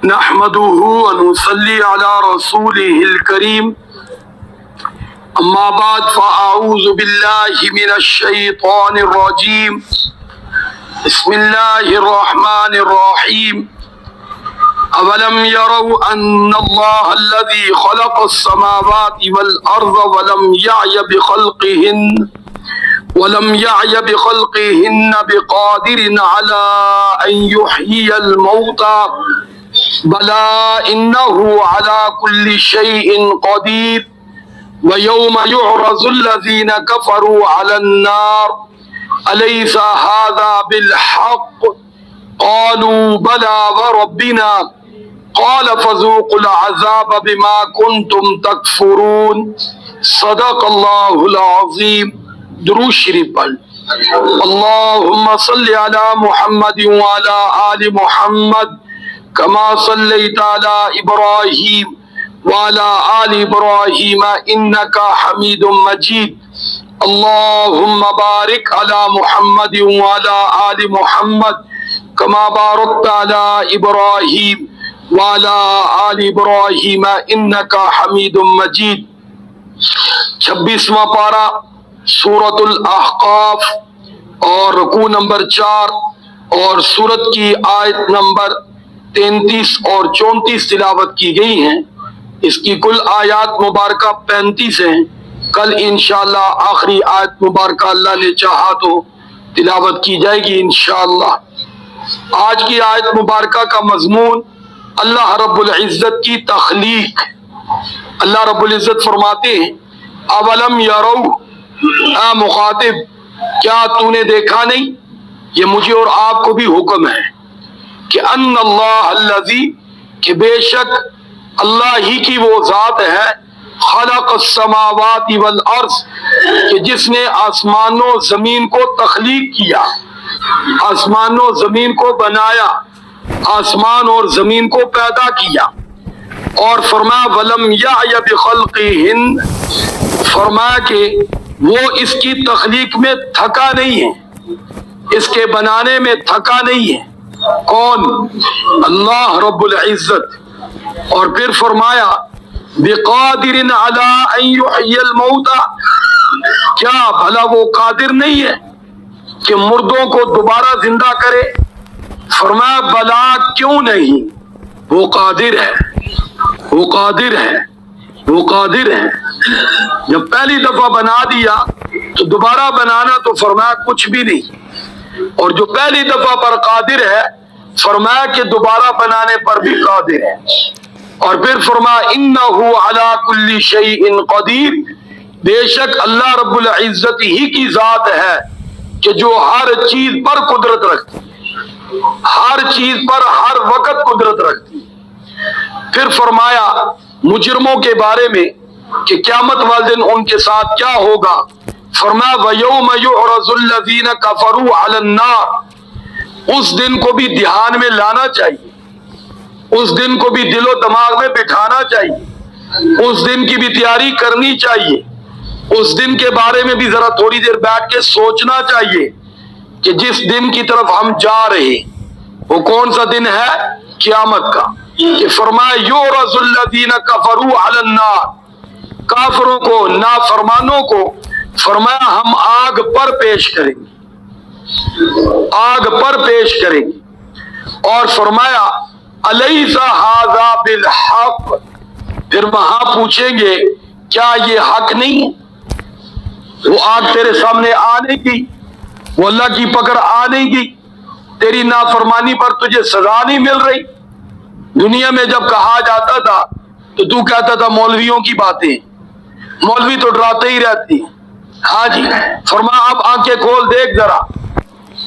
نحمده ونصلي على رسوله الكريم اما بعد فاعوذ بالله من الشيطان الرجيم بسم الله الرحمن الرحيم اولم يروا ان الله الذي خلق السماوات والارض ولم يعي بخلقهن بقادر على ان يحيي الموتى بلى انه على كل شيء قدير ويوم يعرض الذين كفروا على النار أليس هذا بالحق قالوا بلى وربنا قال فذوقوا العذاب بما كنتم تكفرون صدق الله العظيم. درود شریف پڑھ. اللهم صل على محمد وعلى آل محمد كما صليت على إبراهيم وعلى آل إبراهيم إنك حميد مجيد. اللهم بارك على محمد وعلى آل محمد كما باركت على إبراهيم وعلى آل إبراهيم إنك حميد مجيد. 26واں پارہ سورۃ الاحقاف اور رکوع نمبر 4 اور سورت کی آیت نمبر 33 اور 34 تلاوت کی گئی ہیں. اس کی کل آیات مبارکہ 35 ہیں. کل انشاءاللہ آخری آیت مبارکہ اللہ نے چاہا تو تلاوت کی جائے گی انشاءاللہ. آج کی آیت مبارکہ کا مضمون اللہ رب العزت کی تخلیق. اللہ رب العزت فرماتے ہیں اولم یرو، اے مخاطب کیا تو نے دیکھا نہیں، یہ مجھے اور آپ کو بھی حکم ہے کہ ان اللہ الذی، کہ بے شک اللہ ہی کی وہ ذات ہے، خلق السماوات والارض، کہ جس نے آسمان و زمین کو تخلیق کیا، آسمان و زمین کو بنایا، آسمان اور زمین کو پیدا کیا. اور فرمایا ولم یعی بخلقہن، فرمایا کہ وہ اس کی تخلیق میں تھکا نہیں ہے، اس کے بنانے میں تھکا نہیں ہے. کون؟ اللہ رب العزت. اور پھر فرمایا بقادر علی ان یحیی الموتى، کیا بھلا وہ قادر نہیں ہے کہ مردوں کو دوبارہ زندہ کرے؟ فرمایا بلا، کیوں نہیں، وہ قادر ہے، وہ قادر ہے، وہ قادر ہے. جب پہلی دفعہ بنا دیا تو دوبارہ بنانا تو فرمایا کچھ بھی نہیں. اور جو پہلی دفعہ پر قادر ہے فرمایا کہ دوبارہ بنانے پر بھی قادر ہے. اور پھر فرمایا انہ علی کل شیء قدیر، بے شک اللہ رب العزت ہی کی ذات ہے کہ جو ہر چیز پر قدرت رکھتی، ہر چیز پر ہر وقت قدرت رکھتی. پھر فرمایا مجرموں کے بارے میں کہ قیامت والے دن ان کے ساتھ کیا ہوگا. فرمایا وَيَوْمَ يُعْرَضُ الَّذِينَ كَفَرُوا عَلَى النَّارِ، اس دن کو بھی دھیان میں لانا چاہیے، اس دن کو بھی دل و دماغ میں بٹھانا چاہیے، اس دن کی بھی تیاری کرنی چاہیے، اس دن کے بارے میں بھی ذرا تھوڑی دیر بیٹھ کے سوچنا چاہیے کہ جس دن کی طرف ہم جا رہے وہ کون سا دن ہے؟ قیامت کا. کہ فرمایا یعرض الذین کفروا علی النار، کافروں کو، نافرمانوں کو فرمایا ہم آگ پر پیش کریں گے، آگ پر پیش کریں گے. اور فرمایا الیس ھذا بالحق، پھر وہاں پوچھیں گے کیا یہ حق نہیں ہے؟ وہ آگ تیرے سامنے آ نہیں گئی، وہ اللہ کی پکڑ آ نہیں گئی، تیری نافرمانی پر تجھے سزا نہیں مل رہی. دنیا میں جب کہا جاتا تھا تو کہتا تھا مولویوں کی باتیں، مولوی تو ڈراتے ہی رہتی ہیں. ہاں جی. فرمایا اب آنکھیں کھول دیکھ ذرا،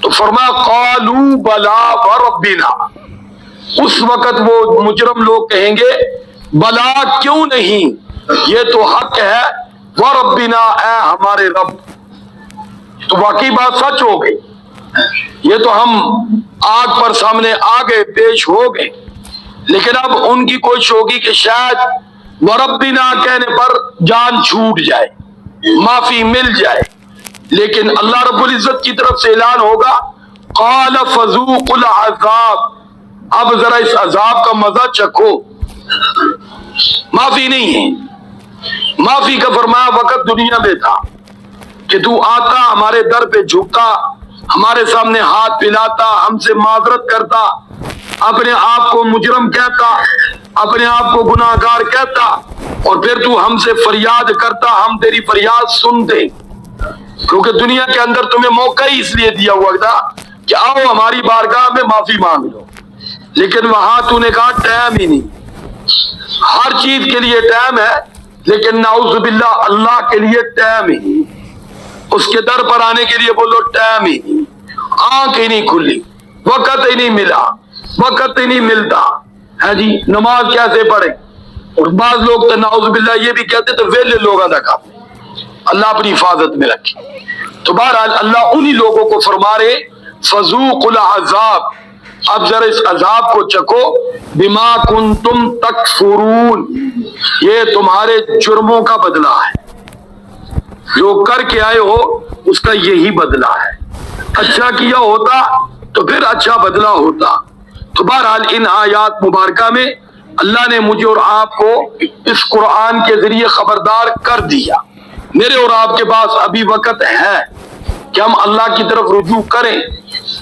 تو فرمایا قالوا بلا وربنا، اس وقت وہ مجرم لوگ کہیں گے بلا، کیوں نہیں، یہ تو حق ہے، وربنا، اے ہمارے رب. تو واقعی بات سچ ہو گئی، یہ تو ہم آگ پر سامنے آ گئے، پیش ہو گئے. لیکن اب ان کی کوشش ہوگی کہ شاید وربنا کہنے پر جان چھوٹ جائے، معافی مل جائے. لیکن اللہ رب العزت کی طرف سے اعلان ہوگا قال فذوقوا العذاب اب ذرا اس عذاب کا مزہ چکھو. معافی نہیں ہے. معافی کا فرمایا وقت دنیا میں تھا کہ تو آتا ہمارے در پہ جھکتا, ہمارے سامنے ہاتھ پھیلاتا, ہم سے معذرت کرتا, اپنے آپ کو مجرم کہتا, اپنے آپ کو گناہگار کہتا, اور پھر تو ہم سے فریاد کرتا, ہم تیری فریاد سنتے. کیونکہ دنیا کے اندر تمہیں موقع ہی اس لیے دیا ہوا تھا کہ آؤ ہماری بارگاہ میں معافی مانگ لو. لیکن وہاں تو نے کہا ٹائم ہی نہیں. ہر چیز کے لیے ٹائم ہے, لیکن نعوذ باللہ اللہ کے لیے ٹائم ہی نہیں. اس کے در پر آنے کے لیے بولو ٹائم ہی نہیں. آنکھ ہی نہیں کھلی, وقت ہی نہیں ملا, وقت ہی نہیں ملتا ہے جی. نماز کیسے پڑھے؟ اور بعض لوگ تو نعوذ باللہ یہ بھی کہتے تو ویلے لوگ ادا کرتے. اللہ اپنی حفاظت میں رکھے. تو بہرحال اللہ انہی لوگوں کو فرما رہے فذوقوا العذاب, اب ذرا اس عذاب کو چکھو, بما کنتم تکفرون, یہ تمہارے جرموں کا بدلہ ہے. جو کر کے آئے ہو اس کا یہی بدلہ ہے. اچھا کیا ہوتا تو پھر اچھا بدلہ ہوتا. تو بہرحال ان آیات مبارکہ میں اللہ نے مجھے اور آپ کو اس قرآن کے ذریعے خبردار کر دیا. میرے اور آپ کے پاس ابھی وقت ہے کہ ہم اللہ کی طرف رجوع کریں.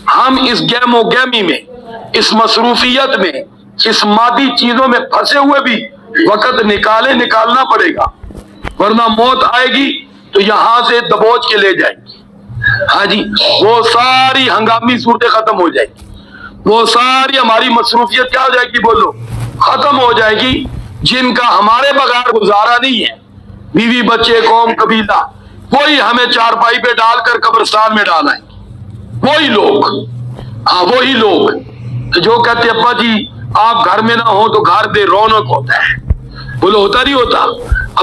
ہم اس گیم و گیمی میں, اس مصروفیت میں, اس مادی چیزوں میں پھنسے ہوئے بھی وقت نکالنا پڑے گا, ورنہ موت آئے گی تو یہاں سے دبوچ کے لے جائے گی. ہاں جی, وہ ساری ہنگامی صورتیں ختم ہو جائے گی, وہ ساری ہماری مصروفیت کیا ہو جائے گی بولو, ختم ہو جائے گی, جن کا ہمارے بغیر گزارا نہیں ہے. بیوی بچے قوم قبیلہ, وہی ہمیں چارپائی پہ ڈال کر قبرستان میں ڈالائیں گے. وہی لوگ, ہاں وہی لوگ جو کہتے ابا جی آپ گھر میں نہ ہو تو گھر بے رونق ہوتا ہے. بولو ہوتا نہیں ہوتا؟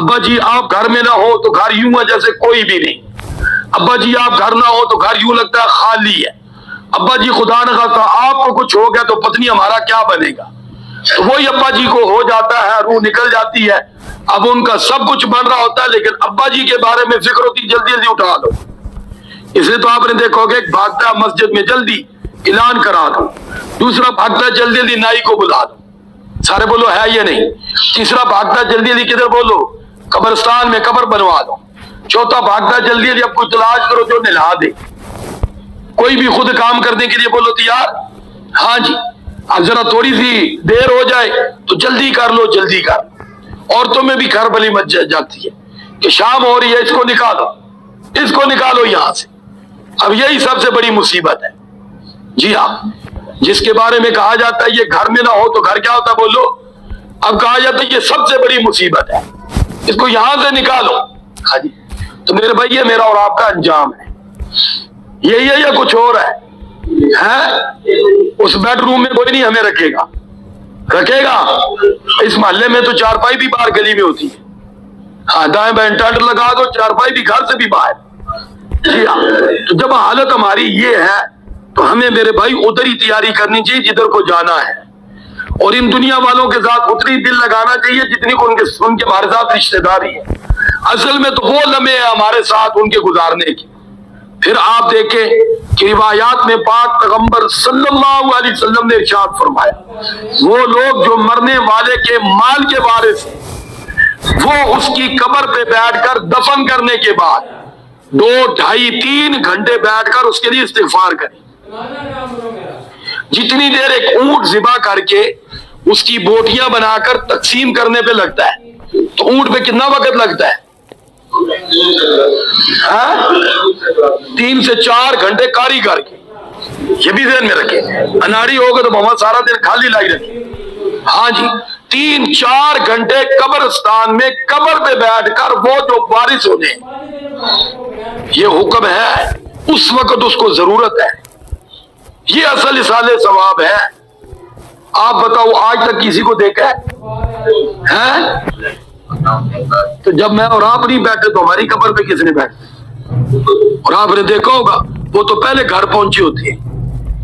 ابا جی آپ گھر میں نہ ہو تو گھر یوں ہے جیسے کوئی بھی نہیں. ابا جی آپ گھر نہ ہو تو گھر یوں لگتا ہے خالی ہے. ابا جی خدا نہ خواستہ آپ کو کچھ ہو گیا تو پتنی ہمارا کیا بنے گا. تو وہی ابا جی کو ہو جاتا ہے, روح نکل جاتی ہے, اب ان کا سب کچھ بن رہا ہوتا ہے, لیکن ابا جی کے بارے میں فکر ہوتی جلدی جلدی اٹھا دو. اس لیے تو آپ نے دیکھو گے بھاگتا مسجد میں جلدی اعلان کرا دو, دوسرا بھاگتا جلدی جلدی نائی کو بلا دو. سارے بولو ہے یہ نہیں. تیسرا بھاگتا جلدی جلدی کدھر بولو قبرستان میں قبر بنوا دو. چوتھا بھاگتا جلدی جلدی اب کوئی تلاش کرو جو نہلا دے. کوئی بھی خود کام کرنے کے لیے بولو تیار. ہاں جی, اب ذرا تھوڑی سی دیر ہو جائے تو جلدی کر لو, جلدی کر. عورتوں میں بھی کھربلی مچ جاتی ہے کہ شام ہو رہی ہے, اس کو نکالو, اس کو نکالو یہاں سے. اب یہی سب سے بڑی مصیبت ہے. جی ہاں, جس کے بارے میں کہا جاتا ہے یہ گھر میں نہ ہو تو گھر کیا ہوتا بولو, اب کہا جاتا ہے یہ سب سے بڑی مصیبت ہے, اس کو یہاں سے نکالو. ہاں جی, تو میرے بھائی یہ میرا اور آپ کا انجام ہے. یہی ہے یا کچھ اور ہے؟ اس بیڈ روم میں کوئی نہیں ہمیں رکھے گا. اس محلے میں تو چارپائی بھی باہر گلی میں ہوتی ہے. ہاں, دائیں بائیں ٹانٹ لگا دو, چارپائی بھی گھر سے بھی باہر. جی ہاں, تو جب حالت ہماری یہ ہے تو ہمیں میرے بھائی ادھر ہی تیاری کرنی چاہیے جدھر کو جانا ہے, اور ان دنیا والوں کے ساتھ اتنی دل لگانا چاہیے جتنی کو ان کے ہمارے ساتھ رشتہ داری ہے. اصل میں تو وہ لمحے ہیں ہمارے ساتھ ان کے گزارنے کی. پھر آپ دیکھیں کہ روایات میں پاک پیغمبر صلی اللہ علیہ وسلم نے ارشاد فرمایا وہ لوگ جو مرنے والے کے مال کے وارث ہیں وہ اس کی قبر پہ بیٹھ کر دفن کرنے کے بعد 2, 2.5, 3 گھنٹے بیٹھ کر اس کے لیے استغفار کریں. جتنی دیر ایک اونٹ ذبح کر کے اس کی بوٹیاں بنا کر تقسیم کرنے پہ لگتا ہے تو اونٹ پہ کتنا وقت لگتا ہے؟ 3 سے 4 گھنٹے کاری کر کے. یہ بھی ذہن میں رکھیں, اناڑی ہوگا تو وہاں سارا دن خالی لائی رکھیں. ہاں جی, 3-4 گھنٹے قبرستان میں قبر پہ بیٹھ کر وہ جو وارث ہونے, یہ حکم ہے, اس وقت اس کو ضرورت ہے. یہ اصل اصال ثواب ہے. آپ بتاؤ آج تک کسی کو دیکھا ہے؟ تو جب میں اور آپ نہیں بیٹھے تو ہماری قبر پہ کس نے بیٹھے؟ اور آپ نے دیکھا ہوگا وہ تو پہلے گھر پہنچی ہوتی ہے,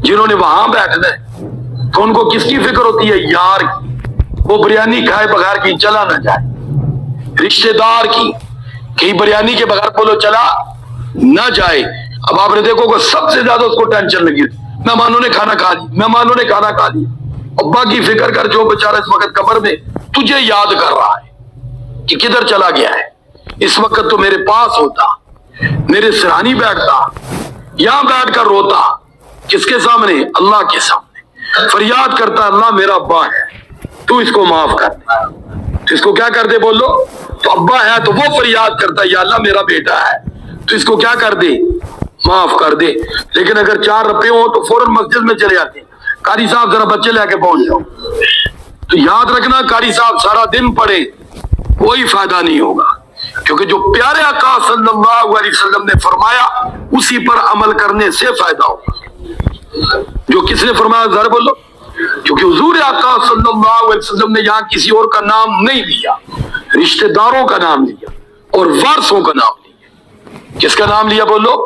جنہوں نے وہاں بیٹھنا ہے تو ان کو کس کی فکر ہوتی ہے؟ یار کی, وہ بریانی کھائے بغیر کہیں چلا نہ جائے. رشتہ دار کی, کہیں بریانی کے بغیر بولو چلا نہ جائے. اب آپ نے دیکھو گا سب سے زیادہ اس کو ٹینشن لگی ہوتی, مہمانوں نے کھانا کھا لیا, مہمانوں نے کھانا کھا لیا. ابا کی فکر کر جو بیچارہ اس وقت قبر میں تجھے یاد کر رہا ہے کہ کدھر چلا گیا ہے. اس وقت تو میرے پاس ہوتا, میرے سرہانی بیٹھتا, یہاں بیٹھ کر روتا. کس کے سامنے؟ اللہ کے سامنے. فریاد کرتا اللہ میرا ابا ہے, تو اس کو معاف کر دے. تو اس کو کیا کر دے بولو؟ تو ابا ہے تو وہ فریاد کرتا یا اللہ میرا بیٹا ہے, تو اس کو کیا کر دے؟ معاف کر دے. لیکن اگر 4 روپے ہو تو فوراً مسجد میں چلے جاتے, قاری صاحب ذرا بچے لے کے پہنچ جاؤ. تو یاد رکھنا قاری صاحب سارا دن پڑھے کوئی فائدہ نہیں ہوگا, کیونکہ جو پیارے آقا صلی اللہ علیہ وسلم نے فرمایا اسی پر عمل کرنے سے فائدہ ہوگا. جو کس نے فرمایا ذرا بولو؟ کیونکہ حضور آقا صلی اللہ علیہ وسلم نے یہاں کسی اور کا نام نہیں لیا, رشتہ داروں کا نام لیا اور وارثوں کا نام لیا. کس کا نام لیا بولو؟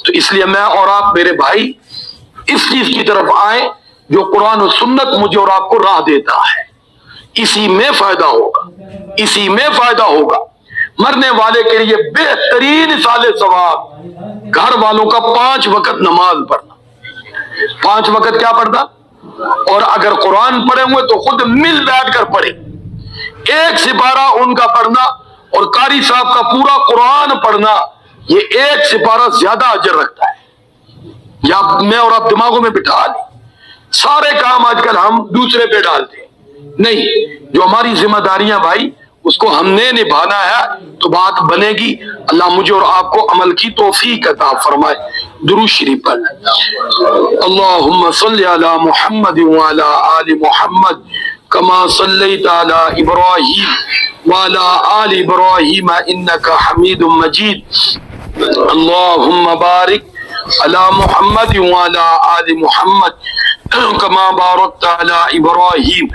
تو اس لیے میں اور آپ میرے بھائی اس چیز کی طرف آئیں جو قرآن و سنت مجھے اور آپ کو راہ دیتا ہے. اسی میں فائدہ ہوگا, اسی میں فائدہ ہوگا. مرنے والے کے لیے بہترین سال ثواب گھر والوں کا 5 وقت نماز پڑھنا. 5 وقت کیا پڑھنا؟ اور اگر قرآن پڑھے ہوئے تو خود مل بیٹھ کر پڑھے. 1 سپارہ ان کا پڑھنا اور قاری صاحب کا پورا قرآن پڑھنا, یہ 1 سپارہ زیادہ اجر رکھتا ہے. یا میں اور آپ دماغوں میں بٹھا لیں, سارے کام آج کل ہم دوسرے پہ ڈالتے ہیں. نہیں, جو ہماری ذمہ داریاں بھائی اس کو ہم نے نبھانا ہے تو بات بنے گی. اللہ مجھے اور آپ کو عمل کی توفیق عطا فرمائے. درود شریف پڑھ. اللہم صلی علی محمد وعلی آل محمد کما صلیت علی ابراہیم وعلی آل ابراہیم انکا حمید مجید. اللہم بارک علی محمد وعلی آل محمد کما بارکت علی ابراہیم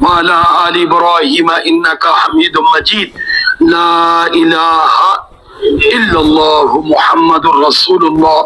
وعلی آل ابراہیم انکا حمید مجید. لا الہ الا اللہ محمد رسول اللہ.